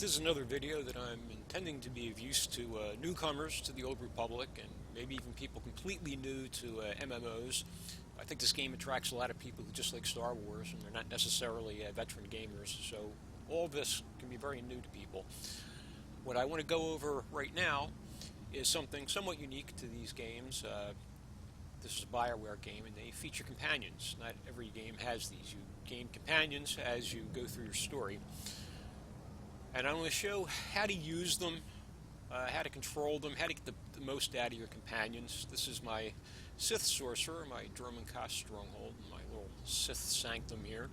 This is another video that I'm intending to be of use to newcomers to the Old Republic and maybe even people completely new to MMOs. I think this game attracts a lot of people who just like Star Wars and they're not necessarily veteran gamers, so all this can be very new to people. What I want to go over right now is something somewhat unique to these games. This is a BioWare game and they feature companions. Not every game has these. You gain companions as you go through your story. And I'm going to show how to use them, how to control them, how to get the most out of your companions. This is my Sith Sorcerer, my Dromancast Stronghold, my little Sith Sanctum here.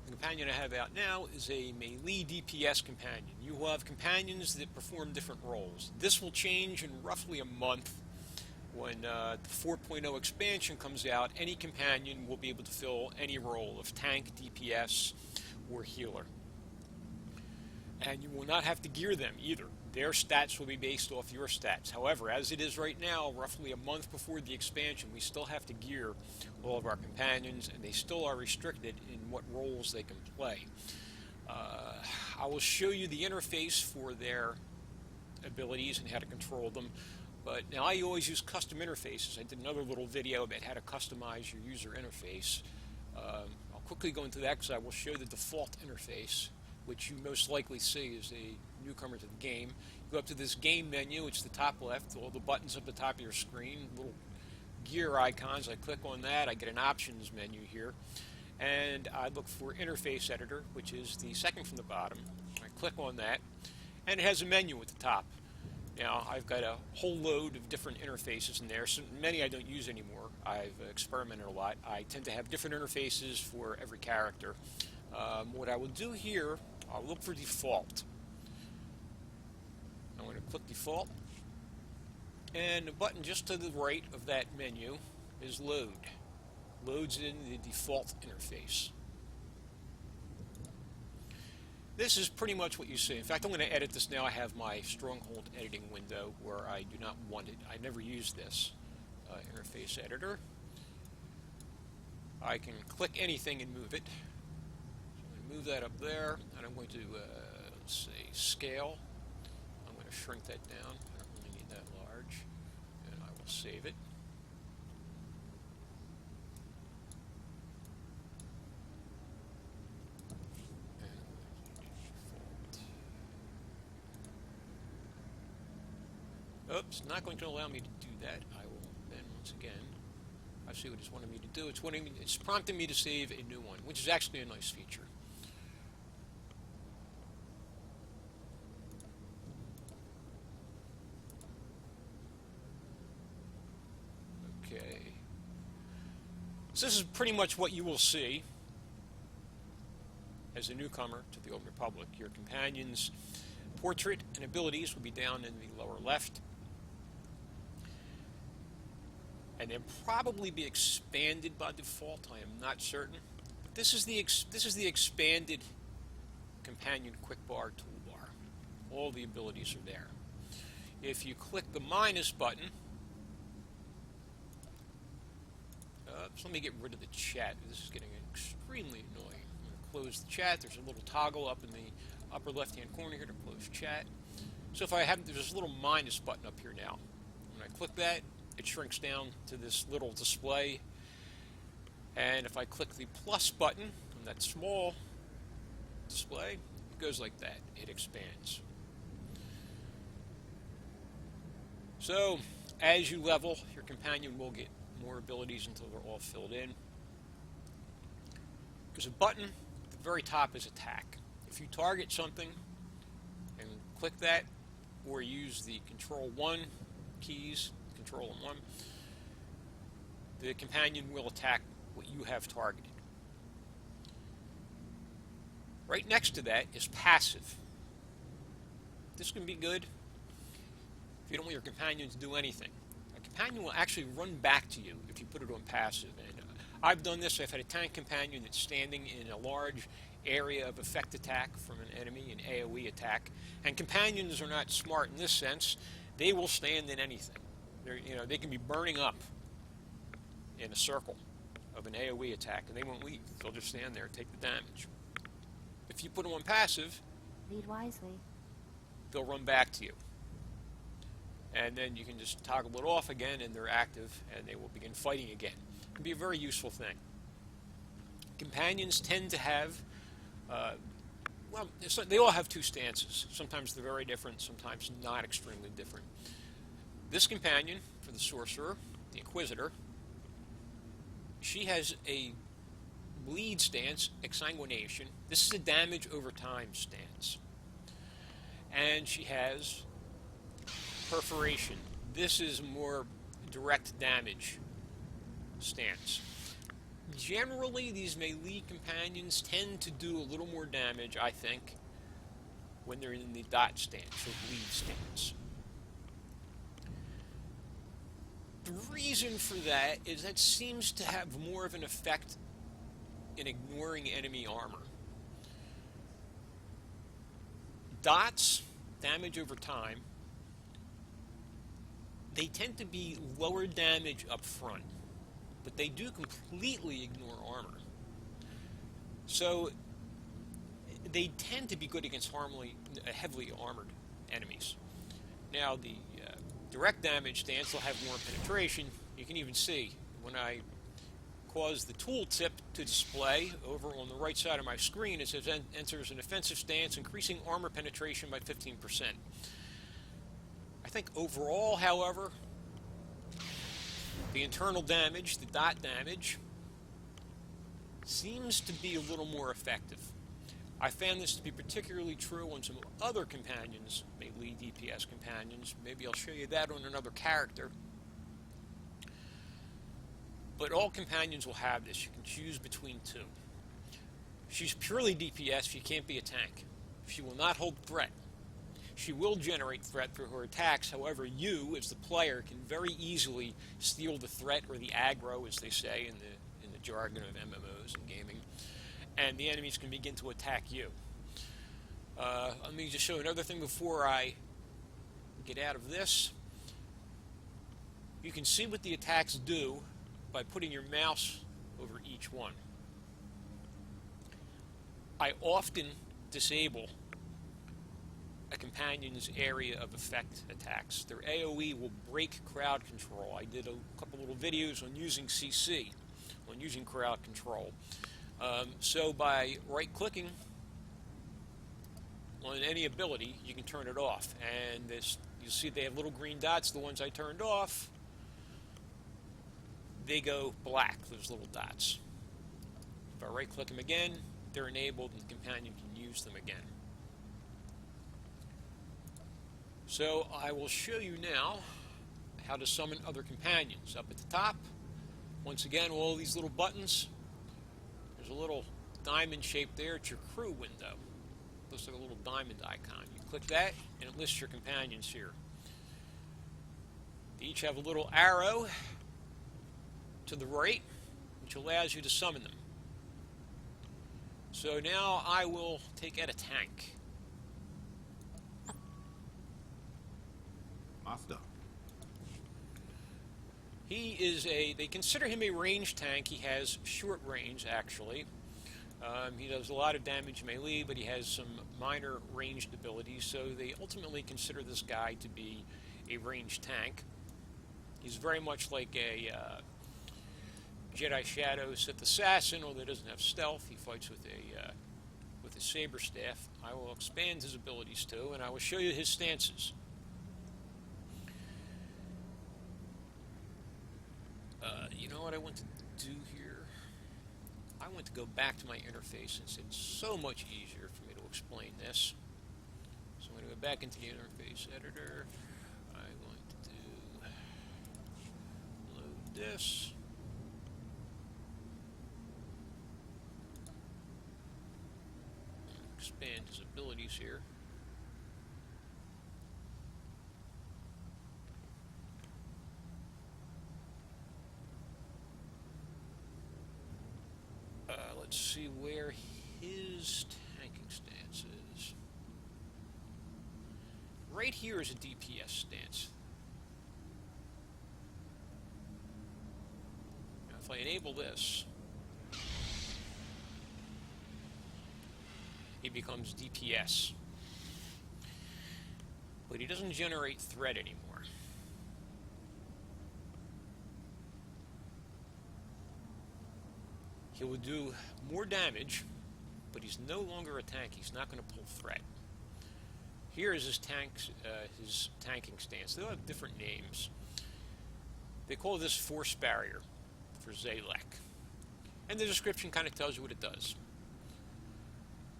The companion I have out now is a melee DPS companion. You will have companions that perform different roles. This will change in roughly a month. When the 4.0 expansion comes out, any companion will be able to fill any role of tank, DPS, or healer. And you will not have to gear them either. Their stats will be based off your stats. However, as it is right now, roughly a month before the expansion, we still have to gear all of our companions, and they still are restricted in what roles they can play. I will show you the interface for their abilities and how to control them. But now I always use custom interfaces. I did another little video about how to customize your user interface. I'll quickly go into that because I will show the default interface, which you most likely see as a newcomer to the game. You go up to this game menu, it's the top left, all the buttons up the top of your screen, little gear icons. I click on that, I get an options menu here, and I look for interface editor, which is the second from the bottom. I click on that, and it has a menu at the top. Now, I've got a whole load of different interfaces in there. So many I don't use anymore. I've experimented a lot. I tend to have different interfaces for every character. What I will do here, I'll look for default. I'm going to click default. And the button just to the right of that menu is load. Loads in the default interface. This is pretty much what you see. In fact, I'm going to edit this now. I have my Stronghold editing window where I do not want it. I never use this interface editor. I can click anything and move it. So I'm going to move that up there, and I'm going to, let's say, scale. I'm going to shrink that down. I don't really need that large. And I will save it. Oops, not going to allow me to do that. I will then, once again, I see what it's wanting me to do. It's prompting me to save a new one, which is actually a nice feature. Okay. So this is pretty much what you will see as a newcomer to the Old Republic. Your companion's portrait and abilities will be down in the lower left. And they'll probably be expanded by default. I am not certain. This is the expanded companion quick bar toolbar. All the abilities are there. If you click the minus button, so let me get rid of the chat. This is getting extremely annoying. I'm going to close the chat. There's a little toggle up in the upper left-hand corner here to close chat. So if I have, there's a little minus button up here now. When I click that, it shrinks down to this little display, and if I click the plus button on that small display, it goes like that. It expands. So as you level, your companion will get more abilities until they're all filled in. There's a button at the very top is attack. If you target something and click that, or use the Control 1 keys, Control and 1, the companion will attack what you have targeted. Right next to that is passive. This can be good if you don't want your companion to do anything. A companion will actually run back to you if you put it on passive. And I've done this. I've had a tank companion that's standing in a large area of effect attack from an enemy, an AoE attack. And companions are not smart in this sense. They will stand in anything. They can be burning up in a circle of an AoE attack, and they won't leave. They'll just stand there and take the damage. If you put them on passive, Lead wisely. they'll run back to you. And then you can just toggle it off again, and they're active, and they will begin fighting again. It can be a very useful thing. Companions tend to have, well, they all have two stances. Sometimes they're very different, sometimes not extremely different. This companion, for the sorcerer, the Inquisitor, she has a bleed stance, exsanguination. This is a damage over time stance. And she has perforation. This is more direct damage stance. Generally, these melee companions tend to do a little more damage, I think, when they're in the dot stance or bleed stance. The reason for that is that seems to have more of an effect in ignoring enemy armor. Dots, damage over time, they tend to be lower damage up front, but they do completely ignore armor. So they tend to be good against heavily armored enemies. Now the direct damage stance will have more penetration. You can even see when I cause the tooltip to display over on the right side of my screen, it says enters an offensive stance, increasing armor penetration by 15%. I think overall, however, the internal damage, the dot damage, seems to be a little more effective. I found this to be particularly true on some other companions, melee DPS companions. Maybe I'll show you that on another character. But all companions will have this. You can choose between two. She's purely DPS. She can't be a tank. She will not hold threat. She will generate threat through her attacks. However, you, as the player, can very easily steal the threat, or the aggro, as they say in the jargon of MMOs and gaming, and the enemies can begin to attack you. Let me just show another thing before I get out of this. You can see what the attacks do by putting your mouse over each one. I often disable a companion's area of effect attacks. Their AoE will break crowd control. I did a couple little videos on using CC, on using crowd control. So by right-clicking on any ability, you can turn it off. And you'll see they have little green dots. The ones I turned off, they go black, those little dots. If I right-click them again, they're enabled and the companion can use them again. So I will show you now how to summon other companions. Up at the top, once again, all these little buttons. There's a little diamond shape there. It's your crew window. Looks like a little diamond icon. You click that, and it lists your companions here. They each have a little arrow to the right, which allows you to summon them. So now I will take out a tank. Master. He is they consider him a range tank. He has short range, actually. He does a lot of damage melee, but he has some minor ranged abilities, so they ultimately consider this guy to be a range tank. He's very much like a Jedi Shadow Sith Assassin, although he doesn't have stealth. He fights with a saber staff. I will expand his abilities too, and I will show you his stances. You know what I want to do here? I want to go back to my interface since it's so much easier for me to explain this. So I'm going to go back into the interface editor. I'm going to load this. Expand his abilities here. Let's see where his tanking stance is. Right here is a DPS stance. Now if I enable this, he becomes DPS. but he doesn't generate threat anymore. He will do more damage, but he's no longer a tank. He's not going to pull threat. Here is his tanking stance. They all have different names. They call this force barrier for Zalek. And the description kind of tells you what it does.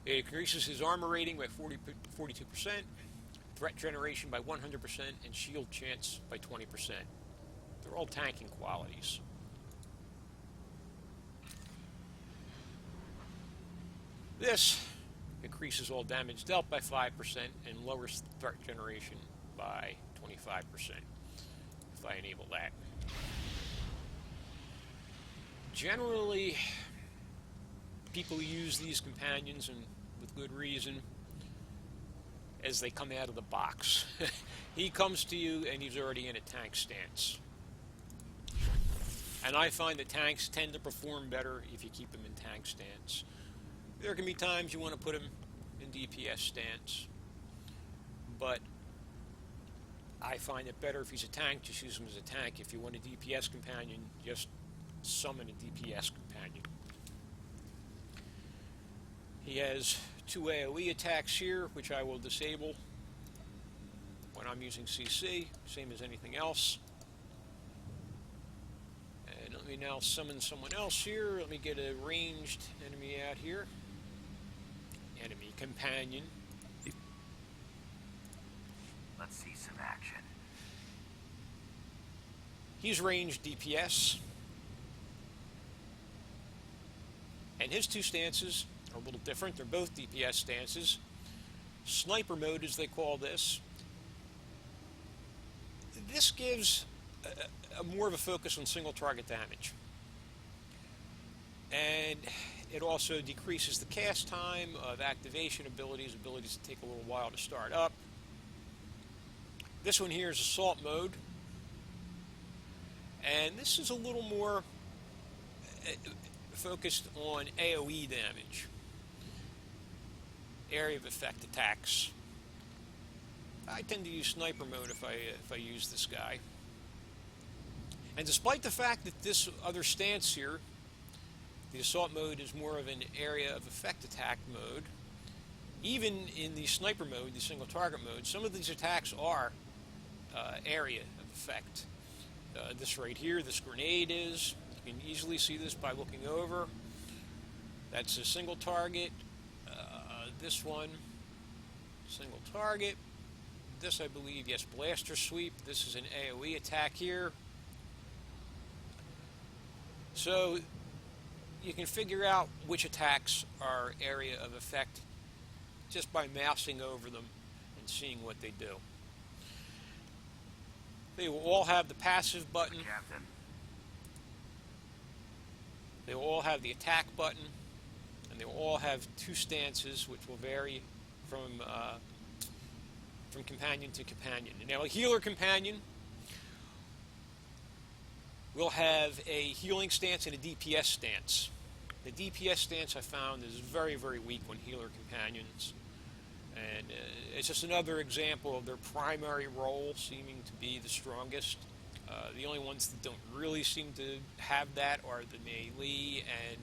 It increases his armor rating by 42%, threat generation by 100%, and shield chance by 20%. They're all tanking qualities. This increases all damage dealt by 5% and lowers threat generation by 25%, if I enable that. Generally, people use these companions, and with good reason, as they come out of the box. He comes to you and he's already in a tank stance. And I find that tanks tend to perform better if you keep them in tank stance. There can be times you want to put him in DPS stance, but I find it better if he's a tank, just use him as a tank. If you want a DPS companion, just summon a DPS companion. He has 2 AoE attacks here, which I will disable when I'm using CC, same as anything else. And let me now summon someone else here. Let me get a ranged enemy out here. Enemy companion. Let's see some action. He's ranged DPS. And his 2 stances are a little different. They're both DPS stances. Sniper mode, as they call this. This gives more of a focus on single target damage. And it also decreases the cast time of activation abilities to take a little while to start up. This one here is assault mode. And this is a little more focused on AoE damage. Area of effect attacks. I tend to use sniper mode if I use this guy. And despite the fact that this other stance here, the assault mode, is more of an area of effect attack mode, even in the sniper mode, the single target mode, some of these attacks are area of effect. This right here, this grenade is. You can easily see this by looking over. That's a single target. This one, single target. This, I believe, yes, blaster sweep. This is an AoE attack here. So you can figure out which attacks are area of effect just by mousing over them and seeing what they do. They will all have the passive button. Captain. They will all have the attack button, and they will all have 2 stances, which will vary from companion to companion. Now, a healer companion will have a healing stance and a DPS stance. The DPS stance, I found, is very, very weak on healer companions. And it's just another example of their primary role seeming to be the strongest. The only ones that don't really seem to have that are the melee and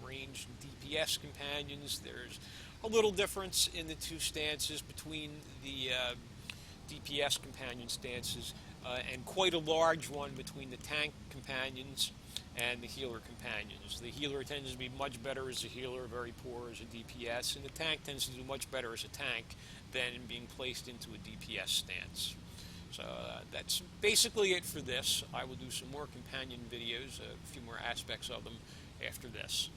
ranged DPS companions. There's a little difference in the 2 stances between the DPS companion stances, and quite a large one between the tank companions and the healer companions. The healer tends to be much better as a healer, very poor as a DPS, and the tank tends to do much better as a tank than being placed into a DPS stance. So that's basically it for this. I will do some more companion videos, a few more aspects of them after this.